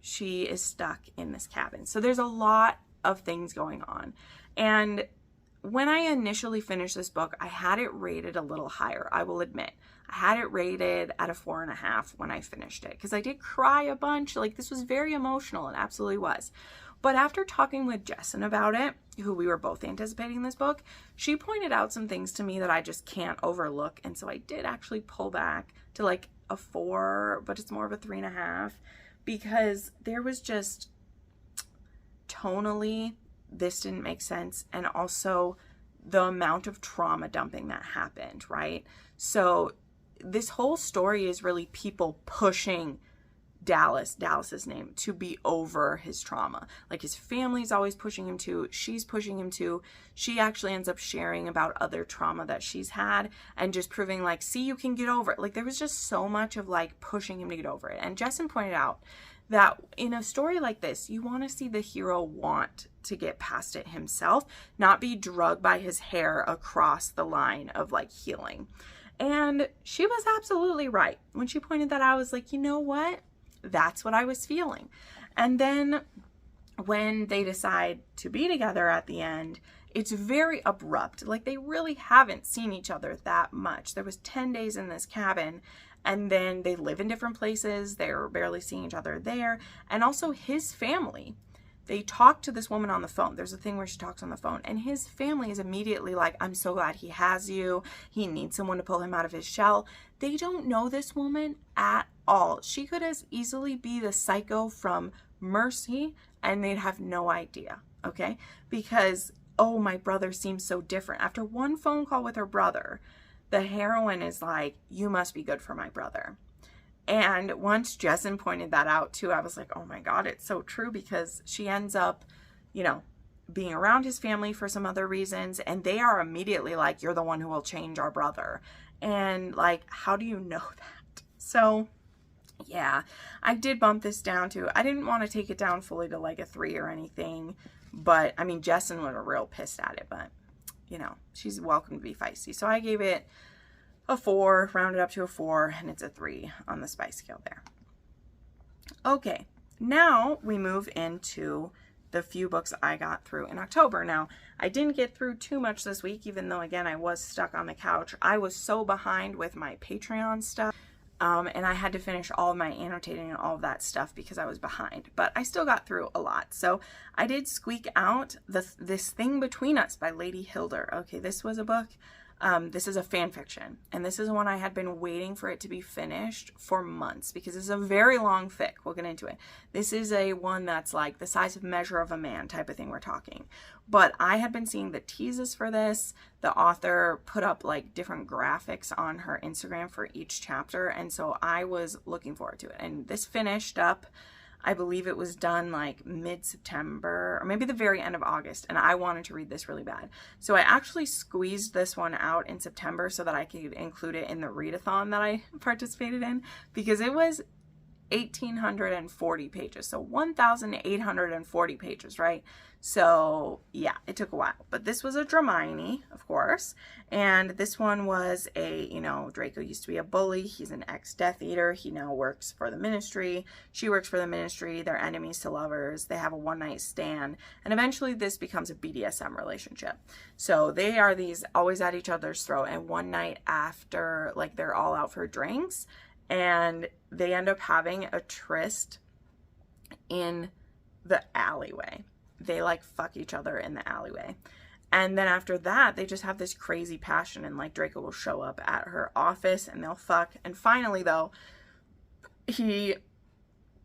she is stuck in this cabin. So there's a lot of things going on. And when I initially finished this book, I had it rated a little higher, I will admit. I had it rated at a 4.5 when I finished it, because I did cry a bunch. Like, this was very emotional. It absolutely was. But after talking with Jessin about it, who we were both anticipating this book, she pointed out some things to me that I just can't overlook. And so I did actually pull back to like a 4, but it's more of a 3.5 because there was just tonally, this didn't make sense. And also the amount of trauma dumping that happened, right? So this whole story is really people pushing Dallas's name, to be over his trauma. Like his family's always pushing him to, she's pushing him to, she actually ends up sharing about other trauma that she's had and just proving like, see, you can get over it. Like there was just so much of like pushing him to get over it. And Jessin pointed out that in a story like this, you want to see the hero want to get past it himself, not be drugged by his hair across the line of like healing. And she was absolutely right. When she pointed that out, I was like, you know what? That's what I was feeling. And then when they decide to be together at the end, it's very abrupt. Like they really haven't seen each other that much. There was 10 days in this cabin, and then they live in different places. They're barely seeing each other there. And also his family, they talk to this woman on the phone. There's a thing where she talks on the phone, and his family is immediately like, I'm so glad he has you. He needs someone to pull him out of his shell. They don't know this woman at all. She could as easily be the psycho from Mercy, and they'd have no idea, okay? Because, oh, my brother seems so different. After one phone call with her brother, the heroine is like, you must be good for my brother. And once Jessin pointed that out too, I was like, oh my God, it's so true, because she ends up, you know, being around his family for some other reasons, and they are immediately like, you're the one who will change our brother. And like, how do you know that? So yeah, I did bump this down to, I didn't want to take it down fully to like a 3 or anything, but I mean, Jessin was real pissed at it, but you know, she's welcome to be feisty. So I gave it a 4, rounded up to a 4, and it's a 3 on the spice scale there. Okay, now we move into the few books I got through in October. Now, I didn't get through too much this week, even though, again, I was stuck on the couch. I was so behind with my Patreon stuff, and I had to finish all of my annotating and all of that stuff because I was behind. But I still got through a lot. So I did squeak out This Thing Between Us by Lady Hilder. Okay, this was a book. This is a fan fiction, and this is one I had been waiting for it to be finished for months because it's a very long fic. We'll get into it. This is a one that's like the size of Measure of a Man type of thing we're talking. But I had been seeing the teases for this. The author put up like different graphics on her Instagram for each chapter, and so I was looking forward to it. And this finished up, I believe it was done like mid-September or maybe the very end of August, and I wanted to read this really bad. So I actually squeezed this one out in September so that I could include it in the readathon that I participated in, because it was 1,840 pages. So 1,840 pages, right? So yeah, it took a while. But this was a Dramini, of course. And this one was a, you know, Draco used to be a bully. He's an ex-Death Eater. He now works for the Ministry. She works for the Ministry. They're enemies to lovers. They have a one-night stand. And eventually this becomes a BDSM relationship. So they are these always at each other's throat. And one night after, like, they're all out for drinks, and they end up having a tryst in the alleyway. They like fuck each other in the alleyway. And then after that, they just have this crazy passion, and like Draco will show up at her office and they'll fuck. And finally though, he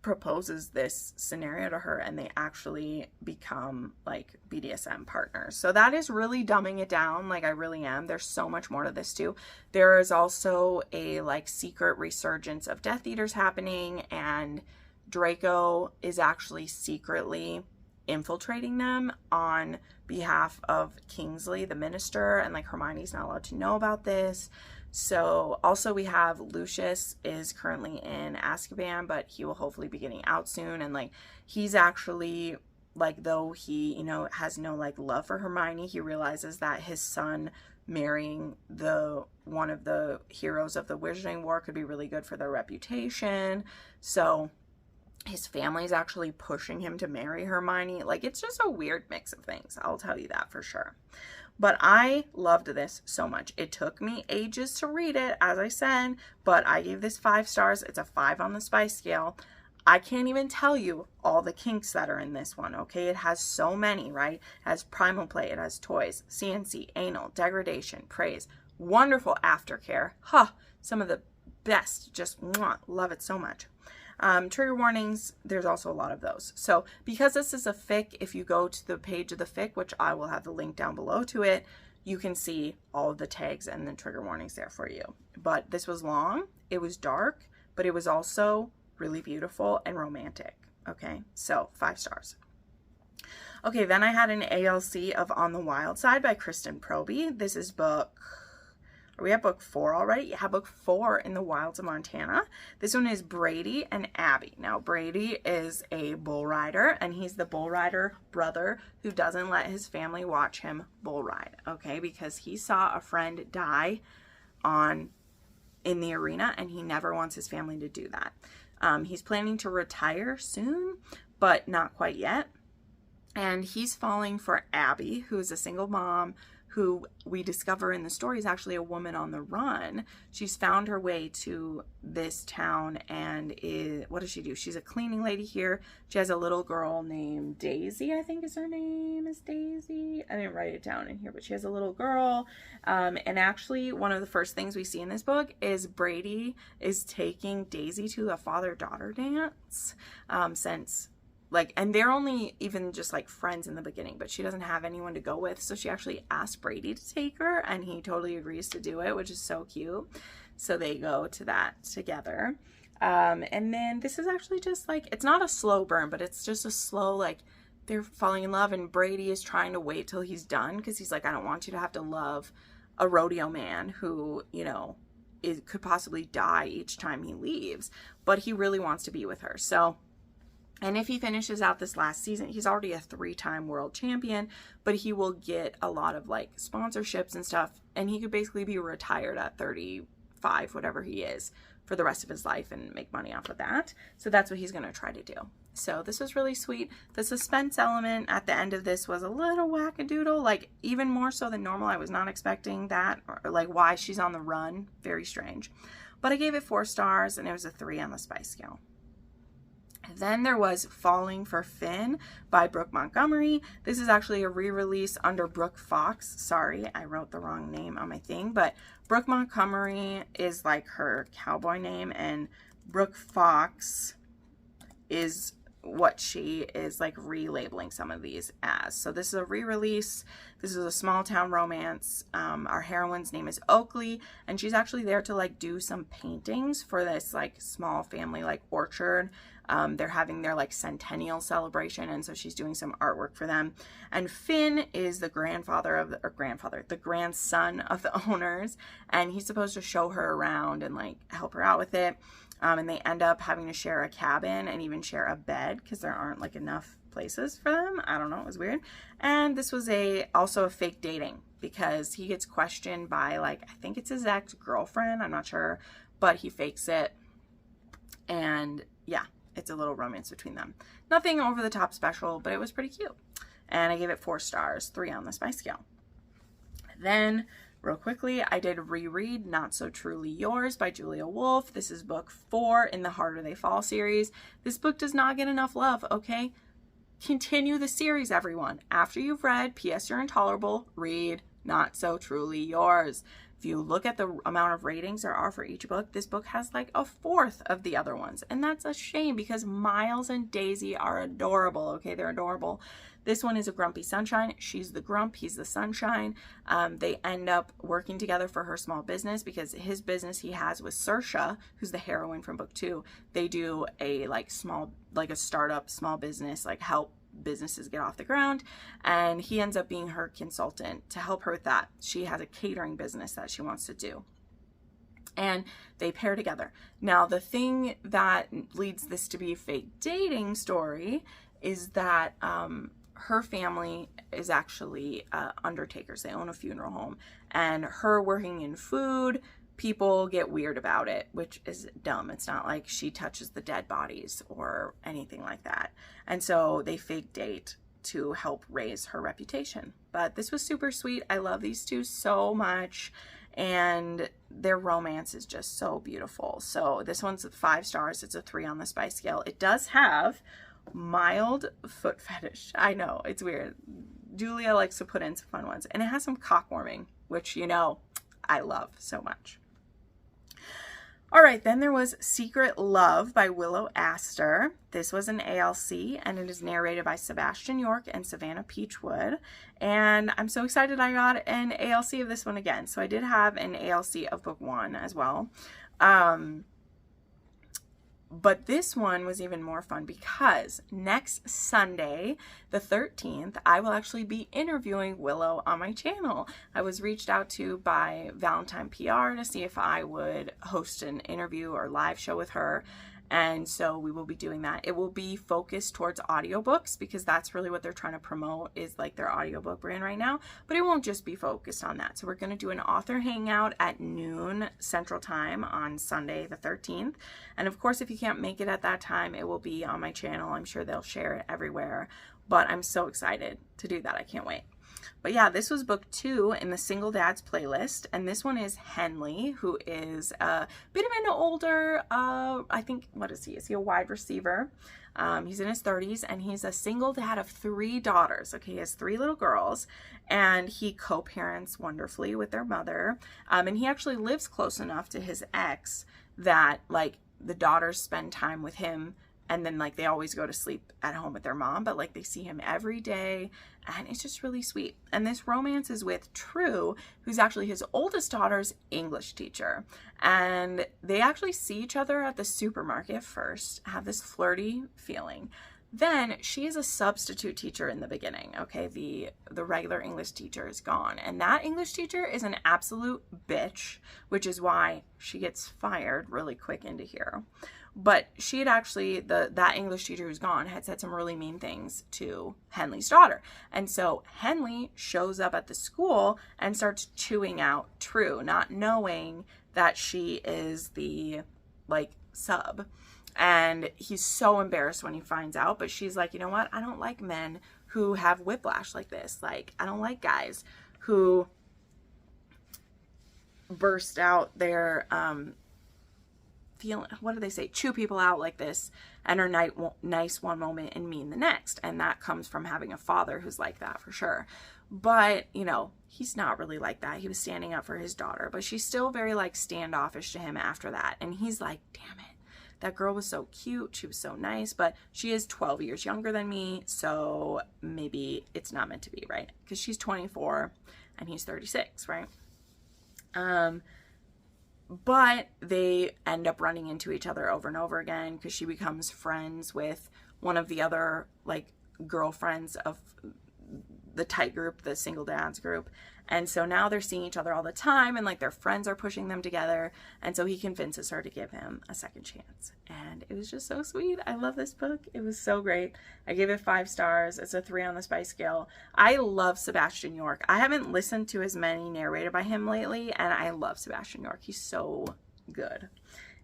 proposes this scenario to her and they actually become like BDSM partners. So that is really dumbing it down. Like I really am. There's so much more to this too. There is also a like secret resurgence of Death Eaters happening, and Draco is actually secretly infiltrating them on behalf of Kingsley, the minister, and like Hermione's not allowed to know about this. So also we have Lucius is currently in Azkaban, but he will hopefully be getting out soon, and like he's actually like, though he, you know, has no like love for Hermione, he realizes that his son marrying one of the heroes of the Wizarding War could be really good for their reputation. So his family is actually pushing him to marry Hermione. Like, it's just a weird mix of things. I'll tell you that for sure. But I loved this so much. It took me ages to read it, as I said, but I gave this 5 stars. It's a 5 on the spice scale. I can't even tell you all the kinks that are in this one, okay? It has so many, right? It has primal play, it has toys, CNC, anal, degradation, praise, wonderful aftercare. Huh, some of the best. Just mwah, love it so much. Trigger warnings, there's also a lot of those. So because this is a fic, if you go to the page of the fic, which I will have the link down below to it, you can see all of the tags and the trigger warnings there for you. But this was long, it was dark, but it was also really beautiful and romantic. Okay, so 5 stars. Okay, then I had an ALC of On the Wild Side by Kristen Proby. This is book, are we at book 4 already? Yeah, book 4 in the wilds of Montana. This one is Brady and Abby. Now, Brady is a bull rider, and he's the bull rider brother who doesn't let his family watch him bull ride, okay? Because he saw a friend die in the arena, and he never wants his family to do that. He's planning to retire soon, but not quite yet. And he's falling for Abby, who is a single mom, who we discover in the story is actually a woman on the run. She's found her way to this town and what does she do? She's a cleaning lady here. She has a little girl named Daisy, I think is her name, is Daisy. I didn't write it down in here, but she has a little girl. And actually one of the first things we see in this book is Brady is taking Daisy to a father-daughter dance, and they're only even just like friends in the beginning, but she doesn't have anyone to go with. So she actually asked Brady to take her, and he totally agrees to do it, which is so cute. So they go to that together. And then this is actually just like, it's not a slow burn, but it's just a slow, like they're falling in love, and Brady is trying to wait till he's done. Cause he's like, I don't want you to have to love a rodeo man who, you know, could possibly die each time he leaves, but he really wants to be with her. So, and if he finishes out this last season, he's already a 3-time world champion, but he will get a lot of like sponsorships and stuff. And he could basically be retired at 35, whatever he is, for the rest of his life and make money off of that. So that's what he's going to try to do. So this was really sweet. The suspense element at the end of this was a little wackadoodle, like even more so than normal. I was not expecting that, or like why she's on the run. Very strange. But I gave it 4 stars, and it was a 3 on the spice scale. Then there was Falling for Finn by Brooke Montgomery. This is actually a re-release under Brooke Fox. Sorry, I wrote the wrong name on my thing, but Brooke Montgomery is like her cowboy name, and Brooke Fox is what she is like relabeling some of these as. So this is a re-release. This is a small town romance. Our heroine's name is Oakley, and she's actually there to like do some paintings for this like small family like orchard. They're having their like centennial celebration, and so she's doing some artwork for them. And Finn is the the grandson of the owners, and he's supposed to show her around and like help her out with it. And they end up having to share a cabin and even share a bed because there aren't like enough places for them. I don't know, it was weird. And this was also a fake dating, because he gets questioned by like, I think it's his ex-girlfriend, I'm not sure, but he fakes it. And yeah, it's a little romance between them. Nothing over the top special, but it was pretty cute. And I gave it 4 stars, 3 on the spice scale. Then real quickly, I did reread Not So Truly Yours by Julia Wolf. This is book 4 in the Harder They Fall series. This book does not get enough love, okay? Continue the series, everyone. After you've read P.S. You're Intolerable, read Not So Truly Yours. If you look at the amount of ratings there are for each book, this book has like a 1/4 of the other ones. And that's a shame, because Miles and Daisy are adorable, okay? They're adorable. This one is a grumpy sunshine. She's the grump, he's the sunshine. They end up working together for her small business, because his business he has with Saoirse, who's the heroine from book 2. They do a a startup small business, like help businesses get off the ground, and he ends up being her consultant to help her with that. She has a catering business that she wants to do, and they pair together. Now, the thing that leads this to be a fake dating story is that her family is actually undertakers. They own a funeral home, and her working in food, people get weird about it, which is dumb. It's not like she touches the dead bodies or anything like that. And so they fake date to help raise her reputation. But this was super sweet. I love these two so much, and their romance is just so beautiful. So this one's 5 stars. It's a 3 on the spice scale. It does have mild foot fetish. I know, it's weird. Julia likes to put in some fun ones. And it has some cock warming, which, you know, I love so much. All right, then there was Secret Love by Willow Astor. This was an ALC, and it is narrated by Sebastian York and Savannah Peachwood. And I'm so excited I got an ALC of this one again. So I did have an ALC of book 1 as well. But this one was even more fun because next Sunday, the 13th, I will actually be interviewing Willow on my channel. I was reached out to by Valentine PR to see if I would host an interview or live show with her. And so we will be doing that. It will be focused towards audiobooks because that's really what they're trying to promote, is like their audiobook brand right now. But it won't just be focused on that. So we're going to do an author hangout at noon Central Time on Sunday the 13th. And of course, if you can't make it at that time, it will be on my channel. I'm sure they'll share it everywhere. But I'm so excited to do that. I can't wait. But yeah, this was book 2 in the Single Dads playlist, and this one is Henley, who is a bit of an older, I think, what is he? Is he a wide receiver? He's in his 30s, and he's a single dad of 3 daughters. Okay, he has 3 little girls, and he co-parents wonderfully with their mother, and he actually lives close enough to his ex that, like, the daughters spend time with him. And then, like, they always go to sleep at home with their mom, but, like, they see him every day, and it's just really sweet. And this romance is with True, who's actually his oldest daughter's English teacher. And they actually see each other at the supermarket first, have this flirty feeling. Then she is a substitute teacher in the beginning, okay? The regular English teacher is gone. And that English teacher is an absolute bitch, which is why she gets fired really quick into here. But she had actually, that English teacher who's gone had said some really mean things to Henley's daughter. And so Henley shows up at the school and starts chewing out True, not knowing that she is the, like, sub. And he's so embarrassed when he finds out. But she's like, you know what? I don't like men who have whiplash like this. Like, I don't like guys who burst out their, what do they say? Chew people out like this and are nice one moment and mean the next. And that comes from having a father who's like that for sure. But, you know, he's not really like that. He was standing up for his daughter, but she's still very, like, standoffish to him after that. And he's like, damn it, that girl was so cute. She was so nice, but she is 12 years younger than me. So maybe it's not meant to be, right? Because she's 24 and he's 36, right? But they end up running into each other over and over again because she becomes friends with one of the other, like, girlfriends of the tight group, the single dads group. And so now they're seeing each other all the time, and, like, their friends are pushing them together. And so he convinces her to give him a second chance. And it was just so sweet. I love this book. It was so great. I gave it 5 stars. It's a 3 on the Spice scale. I love Sebastian York. I haven't listened to as many narrated by him lately, and I love Sebastian York. He's so good.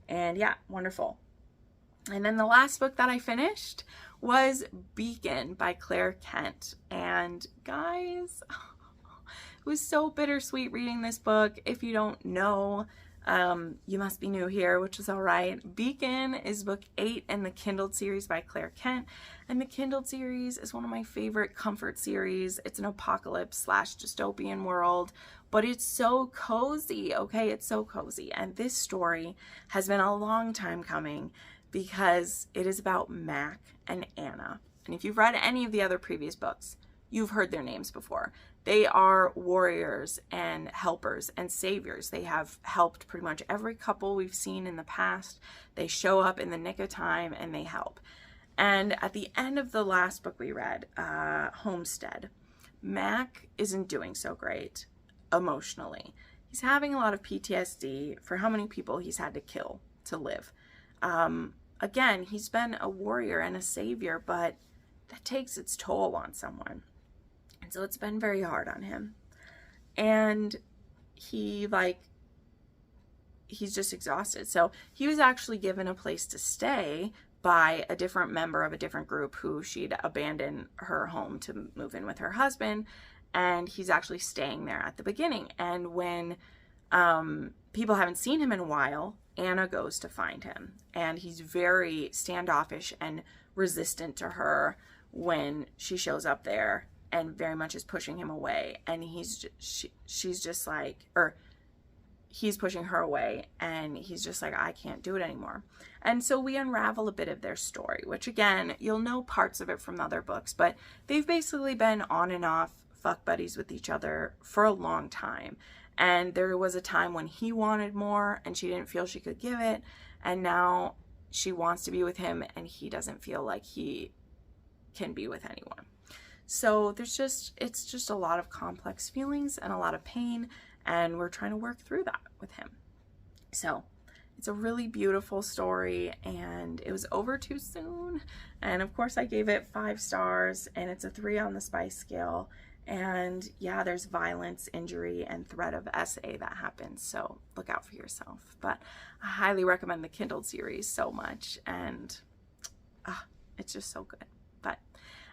And yeah, wonderful. And then the last book that I finished was Beacon by Claire Kent. And guys, it was so bittersweet reading this book. If you don't know, you must be new here, which is all right. Beacon is book 8 in the Kindled series by Claire Kent. And the Kindled series is one of my favorite comfort series. It's an apocalypse / dystopian world, but it's so cozy, okay? It's so cozy. And this story has been a long time coming because it is about Mac and Anna. And if you've read any of the other previous books, you've heard their names before. They are warriors and helpers and saviors. They have helped pretty much every couple we've seen in the past. They show up in the nick of time and they help. And at the end of the last book we read, Homestead, Mac isn't doing so great emotionally. He's having a lot of PTSD for how many people he's had to kill to live. Again, he's been a warrior and a savior, but that takes its toll on someone. And so it's been very hard on him. And he's just exhausted. So he was actually given a place to stay by a different member of a different group who she'd abandoned her home to move in with her husband. And he's actually staying there at the beginning. And when people haven't seen him in a while, Anna goes to find him. And he's very standoffish and resistant to her when she shows up there, and very much is pushing him away. And she's just like, he's pushing her away, and he's just like, I can't do it anymore. And so we unravel a bit of their story, which again, you'll know parts of it from other books, but they've basically been on and off fuck buddies with each other for a long time. And there was a time when he wanted more and she didn't feel she could give it, and now she wants to be with him and he doesn't feel like he can be with anyone. So it's just a lot of complex feelings and a lot of pain, and we're trying to work through that with him. So it's a really beautiful story, and it was over too soon. And of course I gave it 5 stars, and it's a 3 on the spice scale. And yeah, there's violence, injury, and threat of SA that happens, so look out for yourself. But I highly recommend the Kindle series so much, and it's just so good. But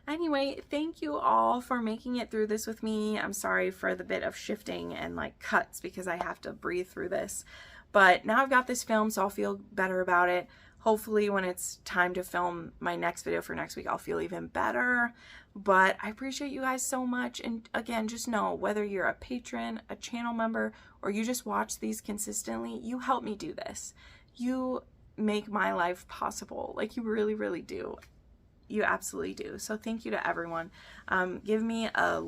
anyway, thank you all for making it through this with me. I'm sorry for the bit of shifting and like cuts because I have to breathe through this. But now I've got this film, so I'll feel better about it. Hopefully when it's time to film my next video for next week, I'll feel even better. But I appreciate you guys so much. And again, just know, whether you're a patron, a channel member, or you just watch these consistently, you help me do this. You make my life possible. Like, you really, really do. You absolutely do. So thank you to everyone. Give me a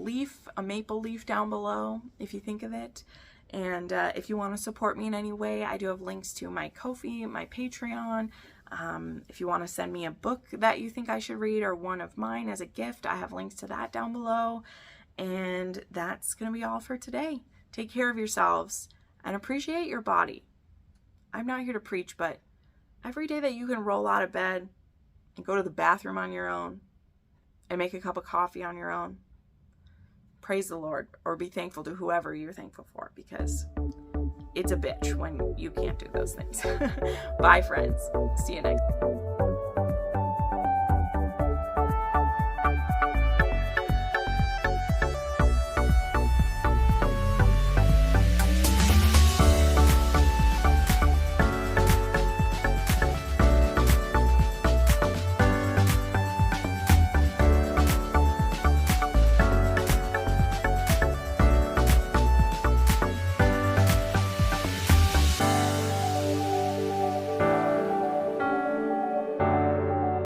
maple leaf down below if you think of it. And if you want to support me in any way, I do have links to my Ko-fi, my Patreon. If you want to send me a book that you think I should read, or one of mine as a gift, I have links to that down below. And that's going to be all for today. Take care of yourselves and appreciate your body. I'm not here to preach, but every day that you can roll out of bed and go to the bathroom on your own and make a cup of coffee on your own, praise the Lord, or be thankful to whoever you're thankful for, because it's a bitch when you can't do those things. Bye, friends. See you next time.